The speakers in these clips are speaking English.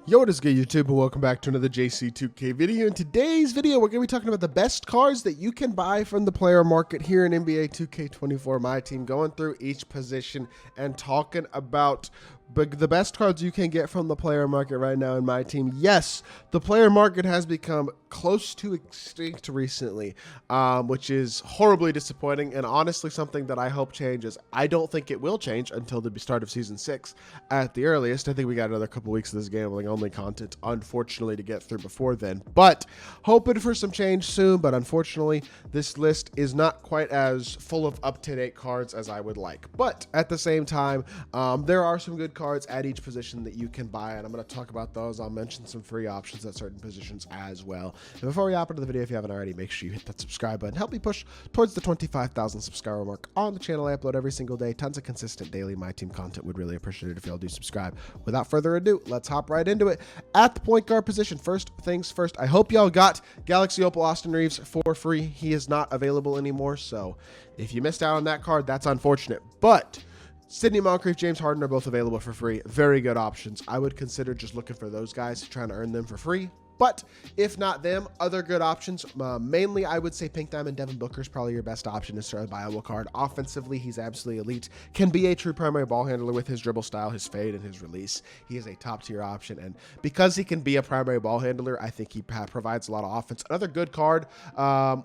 Yo, what is good, YouTube, and welcome back to another JC2K video. In today's video, we're going to be talking about the best cards that you can buy from the player market here in NBA 2K24 MyTEAM, going through each position and talking about the best cards you can get from the player market right now in MyTEAM. Yes, the player market has become close to extinct recently, which is horribly disappointing and honestly something that I hope changes. I don't think it will change until the start of Season 6 at the earliest. I think we got another couple weeks of this gambling-only content, unfortunately, to get through before then. But hoping for some change soon, but unfortunately, this list is not quite as full of up-to-date cards as I would like. But at the same time, there are some good cards at each position that you can buy, and I'm going to talk about those. I'll mention some free options at certain positions as well. And before we hop into the video, if you haven't already, make sure you hit that subscribe button. Help me push towards the 25,000 subscriber mark on the channel. I upload every single day. Tons of consistent daily MyTEAM content. Would really appreciate it if y'all do subscribe. Without further ado, let's hop right into it. At the point guard position, first things first, I hope y'all got Galaxy Opal Austin Reeves for free. He is not available anymore, so if you missed out on that card, that's unfortunate. But Sidney Moncrief, James Harden are both available for free. Very good options. I would consider just looking for those guys, trying to earn them for free. But if not them, other good options, mainly I would say Pink Diamond Devin Booker is probably your best option as a viable card. Offensively, he's absolutely elite. Can be a true primary ball handler with his dribble style, his fade, and his release. He is a top tier option. And because he can be a primary ball handler, I think he provides a lot of offense. Another good card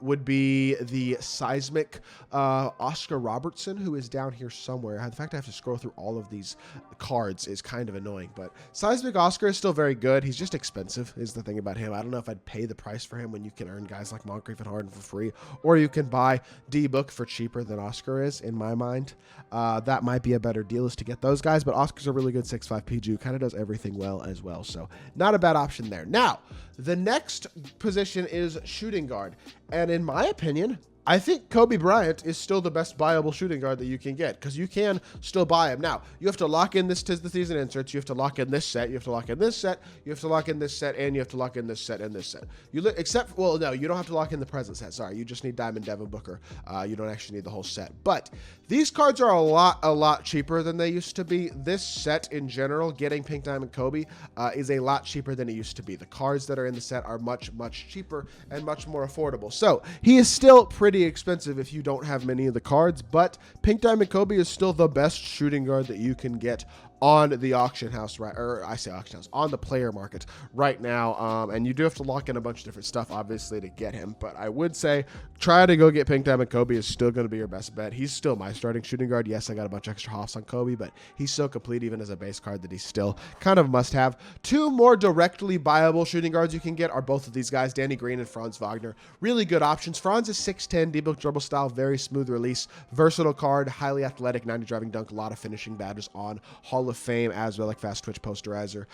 would be the Seismic Oscar Robertson, who is down here somewhere. The fact I have to scroll through all of these cards is kind of annoying. But Seismic Oscar is still very good. He's just expensive, is the thing about him. I don't know if I'd pay the price for him when you can earn guys like Moncrief and Harden for free, or you can buy D-Book for cheaper than Oscar is, in my mind. That might be a better deal, is to get those guys, but Oscar's a really good 6'5 PG who kind of does everything well as well, so not a bad option there. Now, the next position is shooting guard, and in my opinion, I think Kobe Bryant is still the best buyable shooting guard that you can get, because you can still buy him. Now, you have to lock in this tis the season inserts. You have to lock in this set. You have to lock in this set. You have to lock in this set, and you have to lock in this set and this set. Well, no, you don't have to lock in the present set. Sorry, you just need Diamond Devin Booker. You don't actually need the whole set. But these cards are a lot cheaper than they used to be. This set in general, getting Pink Diamond Kobe, is a lot cheaper than it used to be. The cards that are in the set are much cheaper and much more affordable. So he is still pretty expensive if you don't have many of the cards, but Pink Diamond Kobe is still the best shooting guard that you can get on the auction house, right? Or I say auction house, on the player market right now. And you do have to lock in a bunch of different stuff, obviously, to get him. But I would say try to go get Pink Diamond Kobe is still going to be your best bet. He's still my starting shooting guard. Yes, I got a bunch of extra hoffs on Kobe, but he's so complete even as a base card that he's still kind of a must have. Two more directly buyable shooting guards you can get are both of these guys, Danny Green and Franz Wagner. Really good options. Franz is 6'10", D-Book dribble style, very smooth release, versatile card, highly athletic, 90 driving dunk, a lot of finishing badges on Hall of Fame as well, like fast twitch posterizer.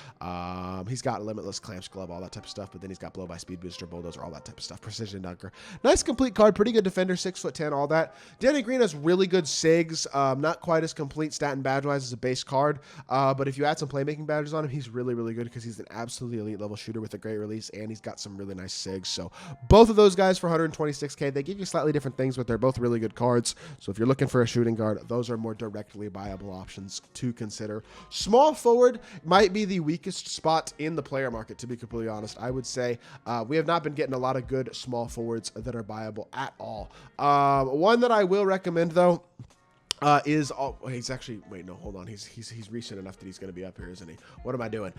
He's got limitless clamps glove, all that type of stuff, but then he's got blow by speed booster, bulldozer, all that type of stuff, precision dunker. Nice complete card, pretty good defender, 6'10", all that. Danny Green has really good SIGs, not quite as complete stat and badge wise as a base card, but if you add some playmaking badges on him, he's really good because he's an absolutely elite level shooter with a great release, and he's got some really nice SIGs. So both of those guys for 126k, they give you slightly different things, but they're both really good cards. So if you're looking for a shooting guard, those are more directly viable options to consider. Small forward might be the weakest spot in the player market, to be completely honest. I would say we have not been getting a lot of good small forwards that are buyable at all. One that I will recommend, though, he's actually, wait, no, hold on. He's recent enough that he's going to be up here, isn't he? What am I doing?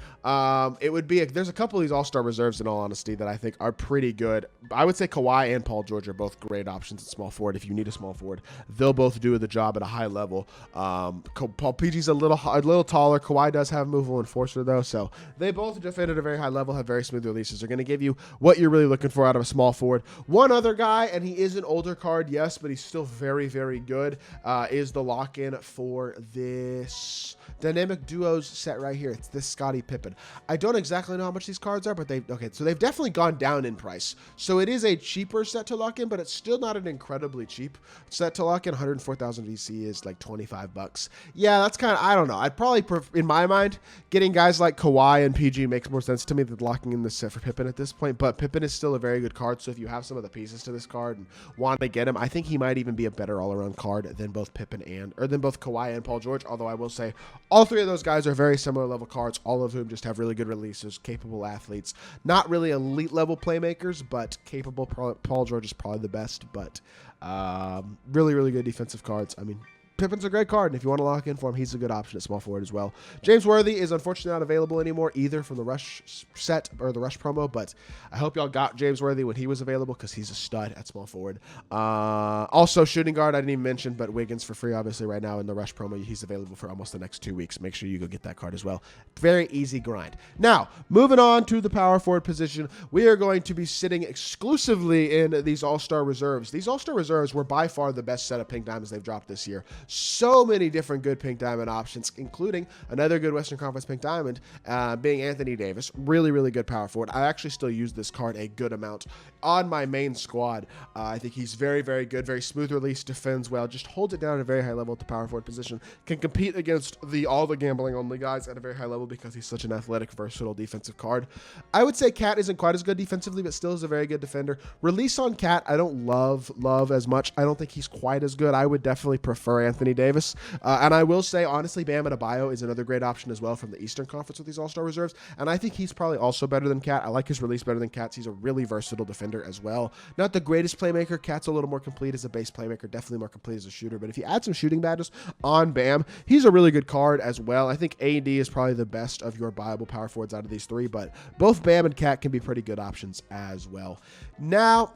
It would be, there's a couple of these all-star reserves, in all honesty, that I think are pretty good. I would say Kawhi and Paul George are both great options at small forward. If you need a small forward, they'll both do the job at a high level. Paul PG's a little taller. Kawhi does have movable enforcer, though, so they both defend at a very high level, have very smooth releases. They're going to give you what you're really looking for out of a small forward. One other guy, and he is an older card, yes, but he's still very good, is the lock-in for this Dynamic Duos set right here. It's this Scottie Pippen. I don't exactly know how much these cards are, but they've definitely gone down in price. So it is a cheaper set to lock in, but it's still not an incredibly cheap set to lock in. 104,000 VC is like 25 bucks. Yeah, that's kind of, I don't know. I'd probably, in my mind, getting guys like Kawhi and PG makes more sense to me than locking in this set for Pippen at this point, but Pippen is still a very good card, so if you have some of the pieces to this card and want to get him, I think he might even be a better all-around card than both Pippen than both Kawhi and Paul George. Although I will say all three of those guys are very similar level cards, all of whom just have really good releases, capable athletes, not really elite level playmakers, but capable. Paul George is probably the best, but really, really good defensive cards. I mean, Pippen's a great card, and if you want to lock in for him, he's a good option at small forward as well. James Worthy is unfortunately not available anymore either from the Rush set or the Rush promo, but I hope y'all got James Worthy when he was available because he's a stud at small forward. Also, shooting guard, I didn't even mention, but Wiggins for free, obviously, right now in the Rush promo. He's available for almost the next 2 weeks. Make sure you go get that card as well. Very easy grind. Now, moving on to the power forward position, we are going to be sitting exclusively in these All-Star Reserves. These All-Star Reserves were by far the best set of pink diamonds they've dropped this year. So many different good pink diamond options, including another good Western Conference pink diamond being Anthony Davis. Really, really good power forward. I actually still use this card a good amount on my main squad. I think he's very, very good, very smooth release, defends well, just holds it down at a very high level at the power forward position, can compete against all the gambling only guys at a very high level because he's such an athletic, versatile defensive card. I would say Cat isn't quite as good defensively, but still is a very good defender. Release on Cat, I don't love as much. I don't think he's quite as good. I would definitely prefer Anthony Davis. And I will say, honestly, Bam Adebayo is another great option as well from the Eastern Conference with these All-Star Reserves. And I think he's probably also better than Cat. I like his release better than Cat's. He's a really versatile defender as well. Not the greatest playmaker. Cat's a little more complete as a base playmaker, definitely more complete as a shooter. But if you add some shooting badges on Bam, he's a really good card as well. I think AD is probably the best of your viable power forwards out of these three, but both Bam and Cat can be pretty good options as well. Now,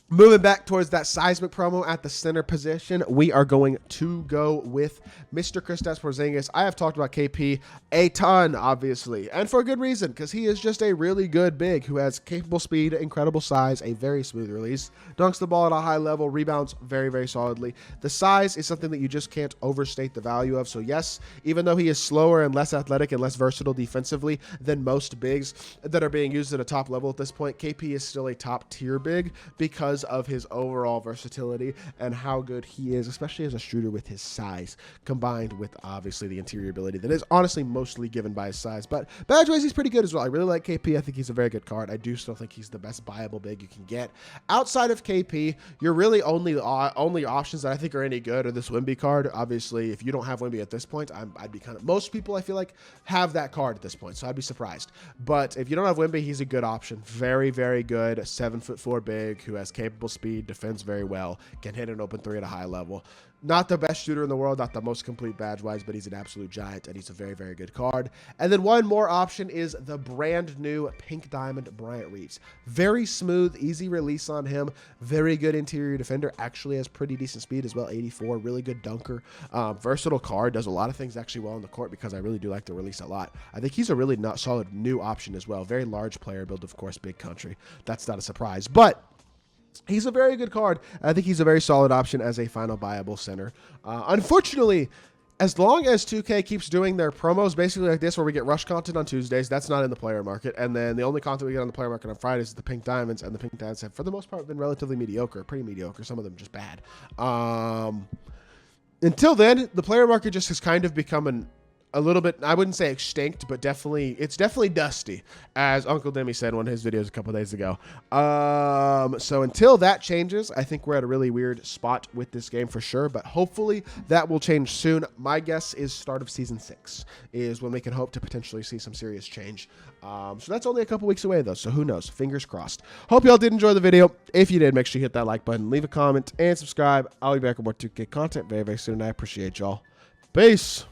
moving back towards that seismic promo at the center position, we are going to go with Mr. Kristaps Porzingis. I have talked about KP a ton, obviously, and for a good reason, because he is just a really good big who has capable speed, incredible size, a very smooth release, dunks the ball at a high level, rebounds very, very solidly. The size is something that you just can't overstate the value of. So yes, even though he is slower and less athletic and less versatile defensively than most bigs that are being used at a top level at this point, KP is still a top tier big because of his overall versatility and how good he is, especially as a shooter with his size, combined with obviously the interior ability that is honestly mostly given by his size. But badge-wise, he's pretty good as well. I really like KP. I think he's a very good card. I do still think he's the best viable big you can get. Outside of KP, your really only options that I think are any good are this Wemby card. Obviously, if you don't have Wemby at this point, I'd be kind of, most people I feel like have that card at this point, so I'd be surprised. But if you don't have Wemby, he's a good option. Very, very good 7'4" big who has capable speed, defends very well, can hit an open three at a high level. Not the best shooter in the world, not the most complete badge-wise, but he's an absolute giant, and he's a very, very good card. And then one more option is the brand new Pink Diamond Bryant Reeves. Very smooth, easy release on him. Very good interior defender. Actually has pretty decent speed as well, 84. Really good dunker. Versatile card. Does a lot of things actually well on the court because I really do like the release a lot. I think he's a really solid new option as well. Very large player build, of course, big country. That's not a surprise. But he's a very good card. I think he's a very solid option as a final viable center. Unfortunately, as long as 2K keeps doing their promos basically like this, where we get rush content on Tuesdays, that's not in the player market. And then the only content we get on the player market on Fridays is the Pink Diamonds, and the Pink Diamonds have, for the most part, been relatively mediocre, pretty mediocre. Some of them just bad. Until then, the player market just has kind of become a little bit, I wouldn't say extinct, but it's definitely dusty, as Uncle Demi said in one of his videos a couple days ago. So until that changes, I think we're at a really weird spot with this game for sure, but hopefully that will change soon. My guess is start of Season 6 is when we can hope to potentially see some serious change. So that's only a couple weeks away, though, so who knows? Fingers crossed. Hope y'all did enjoy the video. If you did, make sure you hit that like button, leave a comment, and subscribe. I'll be back with more 2K content very, very soon, and I appreciate y'all. Peace!